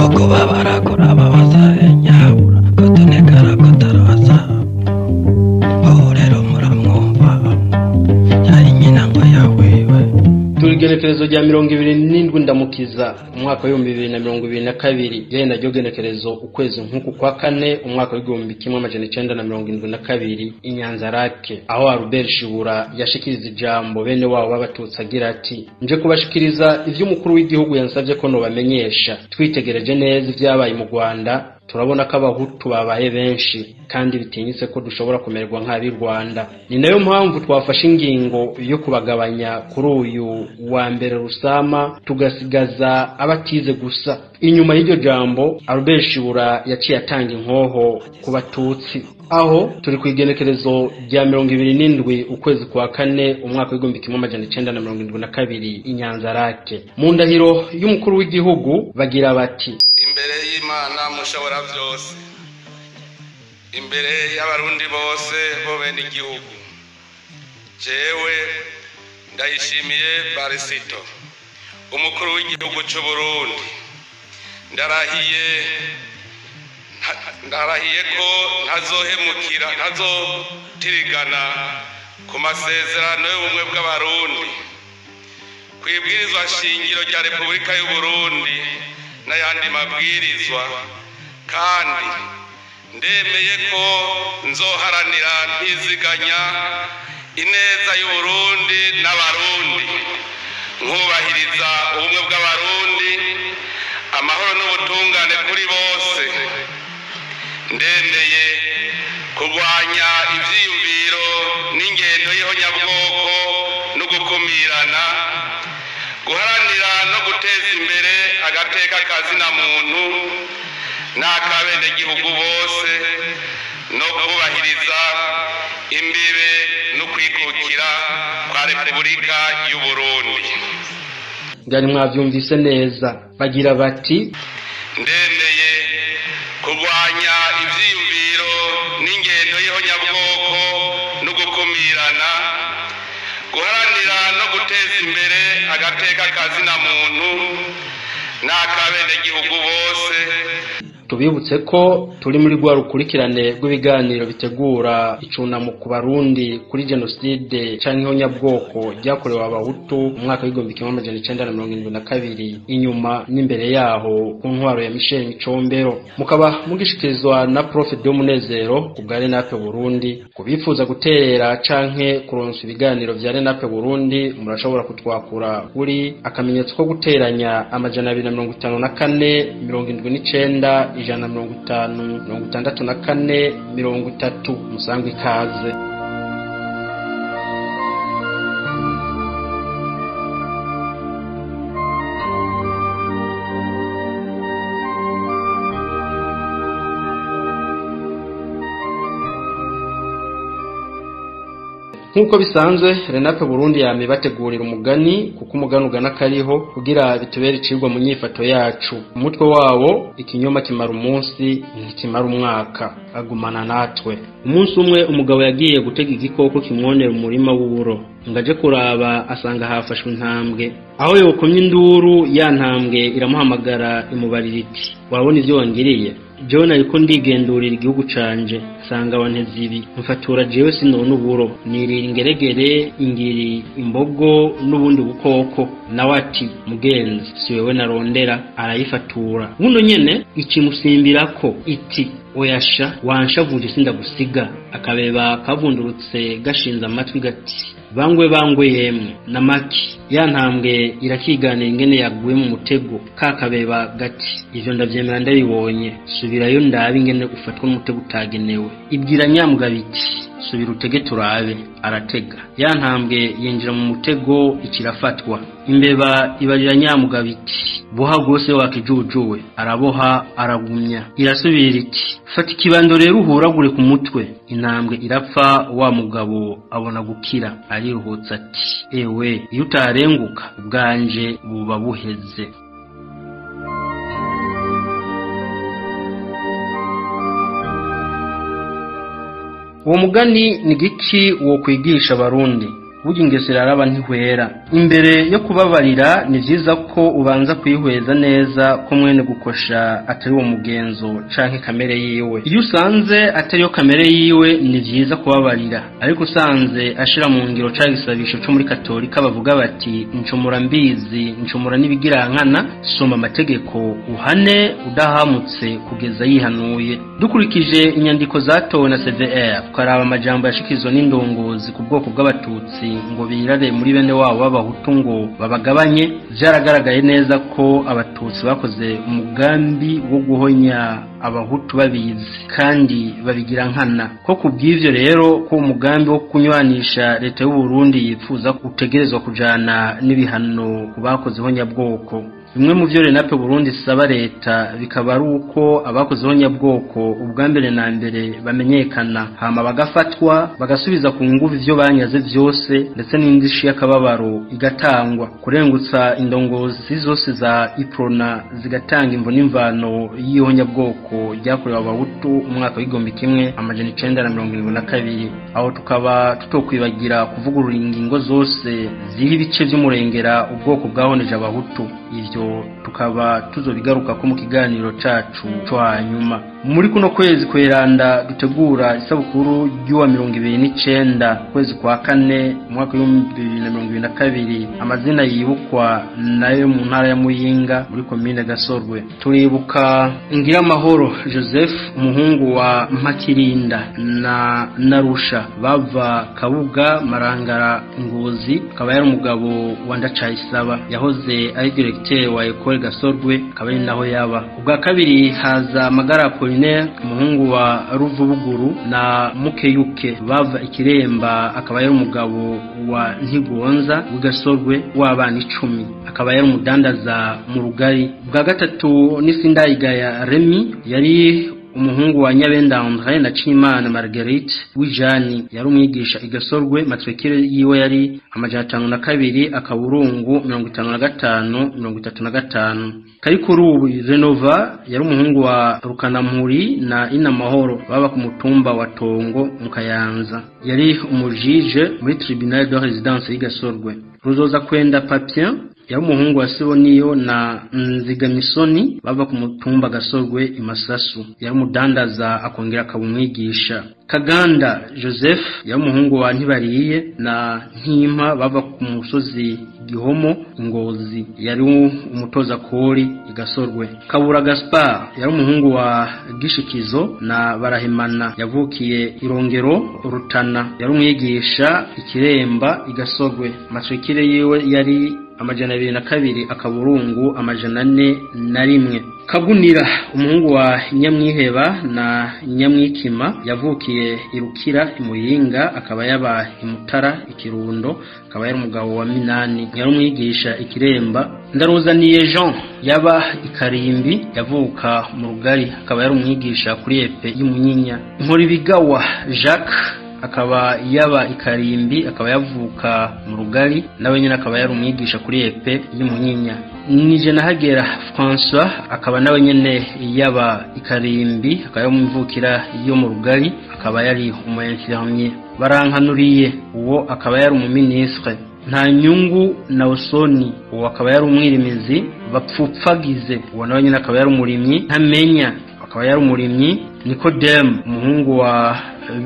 koko babara babaza nyabura kotonekara kotarabaza aho rero muramwumva yari nyina ngo yawewe. Turigenekerezo rya 27 ndamukiza umwaka wa 2022 genda ryo genekerezo ukwezi nkuku kwa kane umwaka wa 1972 inyanza rake aho Albert Shibura yashikiriza ijambo bene wabo babatutsi agira ati nje kubashikiriza ivyo umukuru w'igihugu yansavye ko no bamenyesha twitegereje neza ivyabaye mu Rwanda turabona ko abahutu babaye benshi kandi bitinyitse ko dushobora kumererwa nk'abi Rwanda. Ni nayo mpamvu twafashe ingingo yo kubagabanya kuri uyu wa mbere Rusama tugasigaza abatize gusa. Inyuma y'iryo jambo Albert Shibura yaciye atanga inkoho ku batutsi aho turi kwigenekerezo rya 27 ukwezi kwa kane umwaka wa 1972 inyanza rake mu ndahiro y'umukuru w'igihugu bagira bati imbere y'Imana mushobora byose imbere y'abarundi bose bo bene igihugu jewe ndayishimiye Barisito umukuru w'igihugu cy'u Burundi ndarahiye ko ntazohemukira ntazotirigana ku masezerano y'ubumwe bw'abarundi kwibwirizwa shingiro rya Repubulika y'u Burundi n'ayandi mabwirizwa kandi ndemeye ko nzoharanira ntiziganya ineza y'u Burundi n'abarundi nkubahiriza ubumwe bw'abarundi amahoro n'ubutungane kuri bose ndemeye kurwanya ivyiyumviro n'ingendo y'ihonyabwoko no gukumirana guharanira no guteza imbere agateka kazina muntu n'akabene gihugu bose no kubahiriza imbibe no kwikukira kwa Repubulika y'u Burundi. Ngani mwavyumvise neza bagira bati ndemeye kurwanya ivyiyumviro n'ingendo y'ihonyabwoko no gukumirana guharanira no guteza imbere agateka kazina muntu n'akabene gihugu bose. Tubibutse ko turi muri rwa rukurikirane rw'ibiganiro bitegura icunamo ku barundi kuri genocide canke ihonyabwoko ryakorewe abahutu mu mwaka wa 1972 inyuma n'imbere yaho ku ntwaro ya Michel Micombero. Mukaba mugishikirizwa na Prof Domunezero ku bwa Renape Burundi. Kubifuza guterera canke kuronsa ibiganiro vya Renape Burundi murashobora kutwakura kuri akamenyetso ko guteranya 254 79 150 musangwe ikaze. Nkuko bisanzwe Renape Burundi yame bategurira umugani kuko umugani ugana kariho kugira bitubere icirwa mu nyifato yacu. Umutwe wawo ikinyoma kimara umunsi ntikimara umwaka agumana natwe. Umunsi umwe umugabo yagiye gutega igikoko kimwonera umurima w'uburo ngaje kuraba asanga hafashwe intambwe aho yokomye induru ya ntambwe iramuhamagara imubarira iti wabona ivyo wangiriye John ariko ndigendurira igihugu canje sanga wanteze ibi mfatura jewe sinone uburo nirira ingeregere ingiri imbogo n'ubundi bukoko nawe ati mugenzi si wewe narondera arayifatura buno nyene ikimusimbirako iti oyasha wanshavuje sindagusiga akabeba kavundurutse gashinza amatwi gati bangwe yemwe namaki ya ntambwe irakiganira ingene yaguye mu mutego kakabeba gati ivyo ndavyemera ndabibonye subirayo ndabe ingene ufatwa n'umutego utagenewe ibwira nyambwa biti subira utege turabe aratega ya ntambwe yinjira mu mutego ikirafatwa imbeba ibarira nyambwa biti boha gose wakijujuwe araboha aragumya irasubira iti fata ikibando rero uhuragure ku mutwe intambwe irapfa wa mugabo abona gukira ariruhutsa ati ewe iyo utarenguka ubwanje buba buheze. Uwo mugani ni giki wo kwigisha abarundi burya ingeso iraraba ntihwera. Imbere yo kubabarira ni vyiza ko ubanza kuyihweza neza ko mwene gukosha atari uwo mugenzo canke kamere yiwe. Iyo usanze atari yo kamere yiwe ni vyiza kubabarira, ariko usanze ashira mu ngiro ca gisabisho cyo muri Katolika bavuga bati ncumura mbizi ncumura n'ibigirankana, soma amategeko uhane udahamutse kugeza yihanuye. Dukurikije inyandiko zatowe na CVR twaraba amajambo yashikizwe n'indongozi ku bwoko bw'abatutsi ngo birare muri bene wabo b'abahutu ngo babagabanye, vyaragaragaye neza ko abatutsi bakoze umugambi wo guhonya abahutu babizi kandi babigira nkana. Ko kubw'ivyo rero ko umugambi wo kunywanisha leta y'u Burundi yifuza gutegerezwa kujana n'ibihano kubakoze honyabwoko. Bimwe mu vyo Renape Burundi saba leta bikaba ari uko abakoze honyabwoko ubwa mbere na mbere bamenyekana, hama bagafatwa bagasubiza ku nguvu ivyo banyaze vyose, ndetse n'indishi y'akababaro igatangwa. Kurengutsa indongozi zose za Iprona zigatanga imvo n'imvano y'ihonyabwoko ryakorewe abahutu umwaka w'igihumbi kimwe amajana 1972. Aho tukaba tutokwibagira kuvugurura ingingo zose ziha ibice vy'umurengera ubwoko bwahoneje abahutu. Ivyo tukaba tuzobigaruka ko mu kiganiro cacu cyo hanyuma. Muri kuno kwezi kweranda dutegura isabukuru y'uwa 29 kwezi kwa kane umwaka wa 2022, amazina yibukwa nayo mu ntara ya Muyinga muri komine Gasorwe. Turibuka Ngiramahoro Joseph umuhungu wa Mpakirinda na Narusha bava Kabuga Marangara Ngozi, akaba yari umugabo wa Ndacayisaba yahoze ari directeur wa Ecole Gasorwe, akaba ari naho yaba. Ubwa kabiri haza Magara Apollinaire umuhungu wa Ruvubuguru na Mukeyuke bava Ikiremba, akaba yari umugabo wa Ntigonza w'Gasorwe w'abana 10, akaba yari umudandaza mu Rugari. Ubwa gatatu ni Sindayigaya Remy yari umuhungu wa Nyabenda André na Cimana Marguerite w'Ijani, yari umwigisha Igasorwe. Matrikire yiwe yari amajana 52 akaburungu 55-35. Karikurubu Renova yari umuhungu wa Rukanampuri na Inamahoro baba ku mutumba wa Tongo mu Kayanza, yari umujije muri tribunal de résidence y'Igasorwe. Ruzoza kwenda Papien yari umuhungu wa Siboniyo na Nzigamisoni bava ku mutumba Gasorwe Imasasu, yari umudandaza akongera akabumwigisha. Kaganda Joseph yari umuhungu wa Ntibariye na Ntimpa bava ku musozi Gihomo Ngozi, yari umutoza kori Igasorwe. Kabura Gaspard yari umuhungu wa Gishikizo na Barahimana yavukiye Irongero Rutana, yari umwigisha Ikiremba Igasorwe. Matrikire yiwe yari amajana 22 akaburungu amajana 401. Kagunira umuhungu wa Nyamwiheba na Nyamwikima yavukiye Irukira Imuyinga, akaba yaba Imutara Ikirundo, akaba yari umugabo wa Minani, yari umwigisha Ikiremba. Ndaruzaniye Jean yaba Ikarimbi yavuka mu Rugari, akaba yari umwigisha kuri Epe y'Umunyinya. Nkoribigawa Jacques akaba yaba Ikarimbi, akaba yavuka mu Rugari, nawe nyine akaba yari umwigisha kuri Epe y'Umunyinya. Nije nahagera François akaba nawe nyene yaba Ikarimbi, akaba yumvukira yo mu Rugari, akaba yari umu-infirmier. Barankanuriye uwo akaba yari umuministre. Nta nyungu na Usoni uwo akaba yari umwirimizi. Bapfupfagize uwo nawe nyine akaba yari umurimyi. Ntamenya akaba yari umurimyi. Nikodem umuhungu wa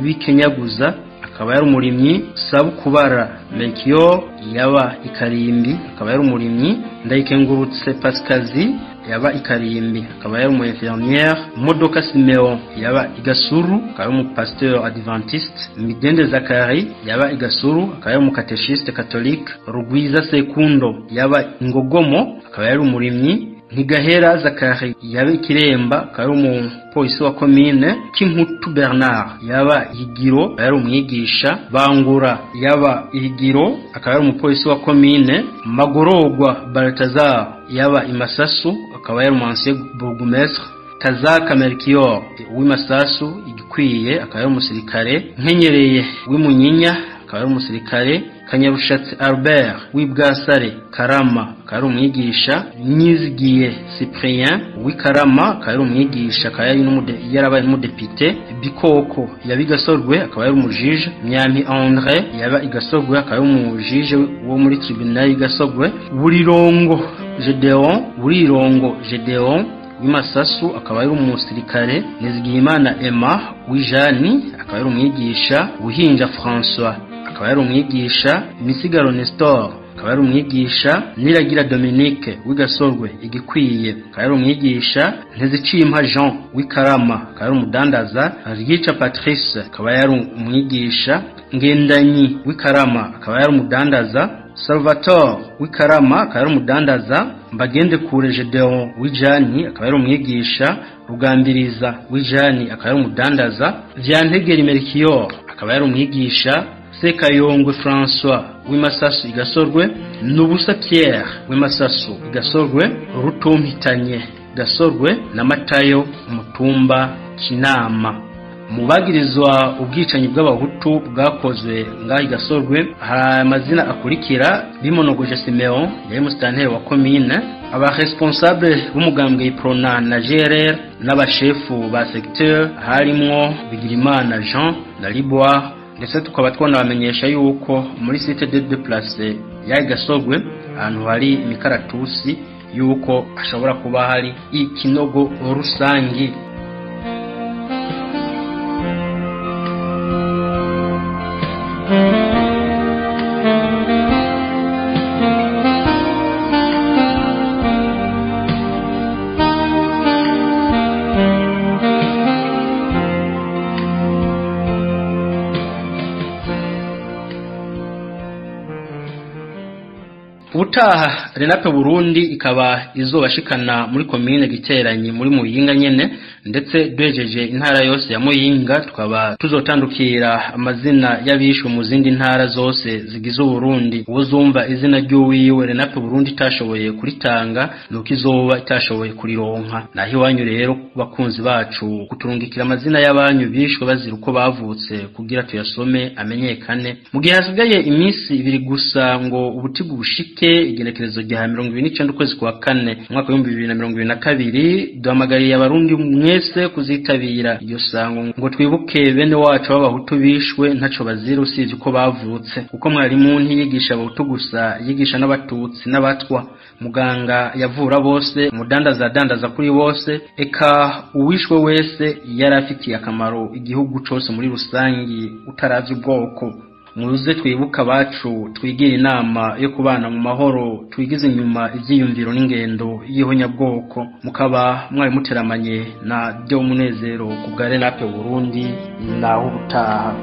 Bikenyaguza akaba yari umurimyi. Sabukubara Melchior yaba Ikarimbi, akaba yari umurimyi. Ndayikengurutse Pascazi yaba Ikarimbi, akaba yari umu-infirmière. Modoka Simeon yaba Igasuru, akaba yari umupasteur adventiste. Midende Zakari yaba Igasuru, akaba yari umukatechiste catholique. Rugwiza Sekundo yaba Ingogomo, akaba yari umurimyi. Ntigahera Zakari yaba Ikiremba, akaba yari umupolisi wa commune. Kinkutu Bernard yaba Higiro, yari umwigisha. Bangura yaba Higiro, akaba yari umupolisi wa commune. Magorogwa Baltazar yaba Imasasu, akaba yari umunsiye bourgmestre. Kazaka Melchior w'Imasasu Igikwiye, akaba yari umusirikare. Nkenyereye w'Imunyinya akaba ari umusirikare, Kanyarushatsi Albert w'Ibwasare Karama akaba ari umwigisha, Nyizigiye Cyprien w'Ikarama akaba ari umwigisha, akaba yarabaye n'umudepite, Bikoko yabigasorwe akaba ari umujije, Myami André yaba igasorwe akaba ari umujije wo muri tribunal igasogwe, Burirongo Gedeon w'Imasasu akaba ari umusirikare, Nizigiyimana Emma w'Ijani akaba ari umwigisha, Buhinja François akaba ari umwigisha, Misigaro Nestor akaba ari umwigisha, Niragira Dominique w'Igasorwe Igikwiye akaba ari umwigisha, Ntezicimpa Jean w'Ikarama akaba ari umudandaza, Ryica Patrice akaba ari umwigisha, Ngendanyi w'Ikarama akaba ari umudandaza, Salvatore w'Ikarama akaba ari umudandaza, Mbagende Kure Gedeon w'Ijani akaba ari umwigisha, Rugambiriza w'Ijani akaba ari umudandaza, Vyantegeri Melchior akaba ari umwigisha, Sekayongwe François w'Imasasu Igasorwe, Nubusa Pierre w'Imasasu Igasorwe, Rutompitanye Gasorwe na Matayo Mutumba Kinama. Mu bagirizwa ubwicanyi bw'abahutu bwakozwe ngaho Igasorwe hari amazina akurikira: Bimonogoje Simeon yari musitanteri wa commune, aba responsable b'umugambwe Iprona na GRR, n'abashefu ba secteur harimwo Bigirimana Jean na Liboire, ndetse tukaba twanabamenyesha yuko muri site de déplacé ya Igasorwe ahantu hari imikaratusi yuko ashobora kuba hari ikinogo rusangi. Ubutaha Renape Burundi ikaba izobashikana muri commune Giteranyi muri Muyinga nyene, ndetse duhejeje intara yose ya Muyinga tukaba tuzotandukira amazina y'abishwe mu zindi ntara zose zigize Burundi. Uzumva izina ry'uwiwe Renape Burundi itashoboye kuritanga nuko izoba itashoboye kurironka. Naho iwanyu rero bakunzi bacu kuturungikira amazina y'abanyu bishwe bazira uko bavutse kugira tuyasome amenyekane. Mu gihe hasigaye iminsi 2 gusa ngo ubutigu bushike igenekerezo rya 29 ukwezi kwa 4 mwaka wa 2022, duhamagariye abarundi mwese kuzitabira iyo sango ngo twibuke bene wacu b'abahutu bishwe ntaco bazira usivye uko bavutse, kuko mwarimu ntiyigisha abahutu gusa, yigisha n'abatutsi n'abatwa. Muganga yavura bose, umudandaza adandaza kuri bose, eka uwishwe wese yarafitiye akamaro igihugu cose muri rusangi utaravye ubwoko. Muze twibuka bacu, twigira inama yo kubana mu mahoro, twigize inyuma ivyiyumviro n'ingendo y'ihonyabwoko. Mukaba mwari muteramanye na Deo Munezero ku bwa Renape Burundi, naho ubutaha.